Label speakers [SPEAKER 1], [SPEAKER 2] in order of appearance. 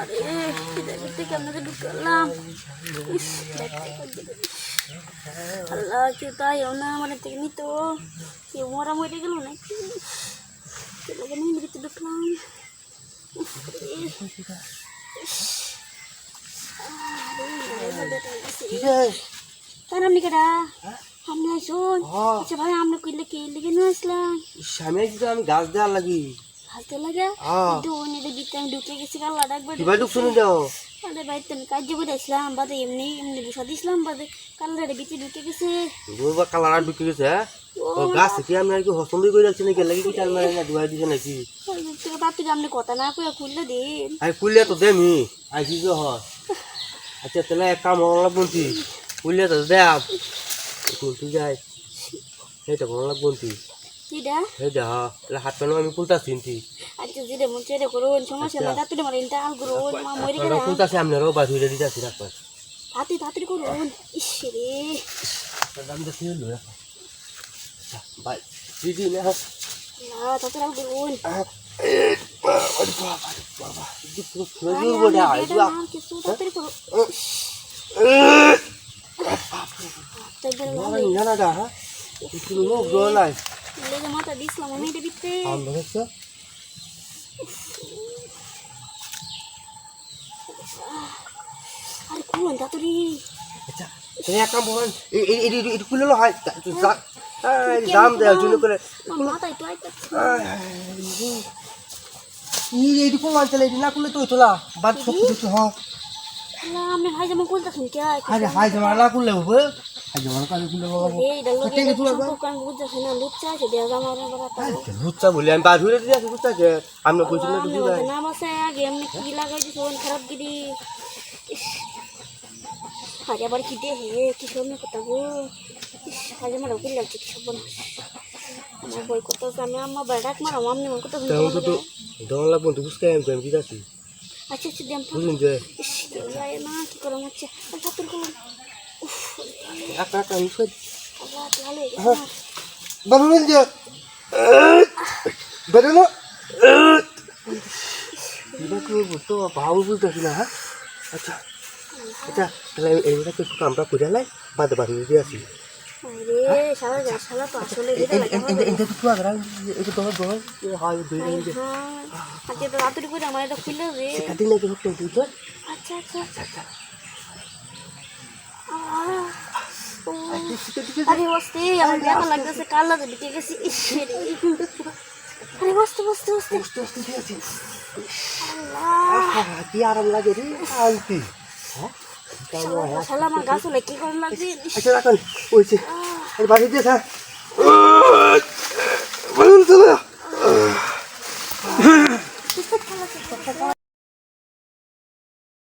[SPEAKER 1] আরে দেখতে কেমন ঢুকালাম। আল্লাহ কেউ তাইও না আমার থেকে নিত, কেউ মরা মরে গেল নাকি ভিতরে ঢুকলাম। আপনি কেডা? আপনি আসুন। আচ্ছা ভাই আমরা কইলে কে লিখে নিয়ে আসলাম?
[SPEAKER 2] আমি আমি গাছ দেওয়ার লাগি
[SPEAKER 1] হাসতে লাগে দিতে আমি ঢুকে গেছি কাল্লা ডাকবে
[SPEAKER 2] কিভাবে ঢুকছো যাও?
[SPEAKER 1] আরে ভাই তুমি কাজ করে আসলাম বাদে এমনি এমনি বসা দিছিলাম বাদে কাল্লারে ভিতরে ঢুকে গেছে।
[SPEAKER 2] বলবা কালার ঢুকে গেছে? ও গাছ কি আমি আর কি পছন্দ করে রাখছি নাকি লাগি কি টাল মারে না দুয়াই দিছে নাকি?
[SPEAKER 1] তুই আপনি কথা না কইয়া খুললে দিন।
[SPEAKER 2] আই খুললে তো দেমি আইছি তো হ। আচ্ছা তাহলে এক কাম হলো বলছি খুললে তো দে আপ খুলতে যাই এইটা ভালো লাগবো
[SPEAKER 1] কিডা
[SPEAKER 2] এইটা হ্যাঁ তাহলে হাত পানো আমি খুলতাছি ঠিক।
[SPEAKER 1] আচ্ছা যেটা মন চেয়ে করুন সমস্যা না তাড়াতাড়ি মারে ইনটা আল করুন মা মরে গেল
[SPEAKER 2] খুলতাছি আপনারও বাস হইরে দিতাছি রাখবা
[SPEAKER 1] তাড়াতাড়ি করুন। ইস রে
[SPEAKER 2] আমি তো ফিল লই বাই দিদি না
[SPEAKER 1] না তাড়াতাড়ি করুন।
[SPEAKER 2] আরে বাবা বাবা কিছু খুঁজে বড় আইছো
[SPEAKER 1] কিছু তাড়াতাড়ি করুন।
[SPEAKER 2] না না না হ্যাঁ কিছু লোক জল নাই
[SPEAKER 1] লেগে মাথা দিছিলাম আমি এটা বিতে
[SPEAKER 2] আমরা হচ্ছে
[SPEAKER 1] আরে কোন তাড়াতাড়ি।
[SPEAKER 2] আচ্ছা এই একটা বল এই খুলে লো হয় দাম দেওয়ার জন্য করে
[SPEAKER 1] মাথায় তো আইতা
[SPEAKER 2] এইটি কোন চলে না খুলে তো তোলা বাদ সব কিছু হ্যাঁ
[SPEAKER 1] আমি ভাই যেমন বলতেছেন কে
[SPEAKER 2] আরে হাই জমা না করলে হবে হাই জমা কালে খুলে বাবা
[SPEAKER 1] এই ডালকে সম্পর্ক আমি বুঝতেছি না লুচ্চা আছে দেয়া জামা আমার বাবা
[SPEAKER 2] লুচ্চা বলি আমি বাদ হইরে দিছি লুচ্চা যে আমরা কইছি না কিছু না
[SPEAKER 1] না মাসে আগে এমনি কি লাগাই দিছ ফোন খারাপ গিরি। আরে আবার কি দে হে কি শুনে কথা গো আজ আমার ওকে লাগছে কি সব আমার বই কত আমি আম্মা বাড়াক মারা আমনি মন কত
[SPEAKER 2] তো তো দন লাগবো তো বুঝকে আমি দিতাছি।
[SPEAKER 1] আচ্ছা আচ্ছা দেম
[SPEAKER 2] বুঝুন যে
[SPEAKER 1] যায় না কি করম আচ্ছা ছাত্র কোন উফ
[SPEAKER 2] একা একা মিশে
[SPEAKER 1] আল্লাহ ভালো
[SPEAKER 2] বাবুল যে বেরোনো এটা কি বলতো বাবু বলতেছি না হ্যাঁ আচ্ছা আচ্ছা তাহলে এইটা কিছু কামটা করে লাই বাদে বাড়ি দিয়ে আসি।
[SPEAKER 1] আরে শালা যা শালা তো আসলে এটা লাগে
[SPEAKER 2] এটা তো আগরা এটা তো দই হয় দই দই
[SPEAKER 1] আচ্ছা তো রাতের করে আমার এটা খুলে দে
[SPEAKER 2] কাটি না কি হচ্ছে তুই তো
[SPEAKER 1] আচ্ছা আচ্ছা
[SPEAKER 2] আচ্ছা
[SPEAKER 1] আরে বসতে আমার ব্যথা লাগতেছে কাল্লা তো ঢুকে গেছি ইসরে আরে বসতে বসতে বসতে
[SPEAKER 2] বসতে বসতে ঠিক আছে
[SPEAKER 1] আল্লাহ
[SPEAKER 2] কি আরাম লাগে রে শান্তি হ্যাঁ
[SPEAKER 1] শালা আমার গাছ হলে কি করে লাগছে
[SPEAKER 2] আচ্ছা রাখুন ওইছে বাড়ি দিয়ে স্যার বলুন চলো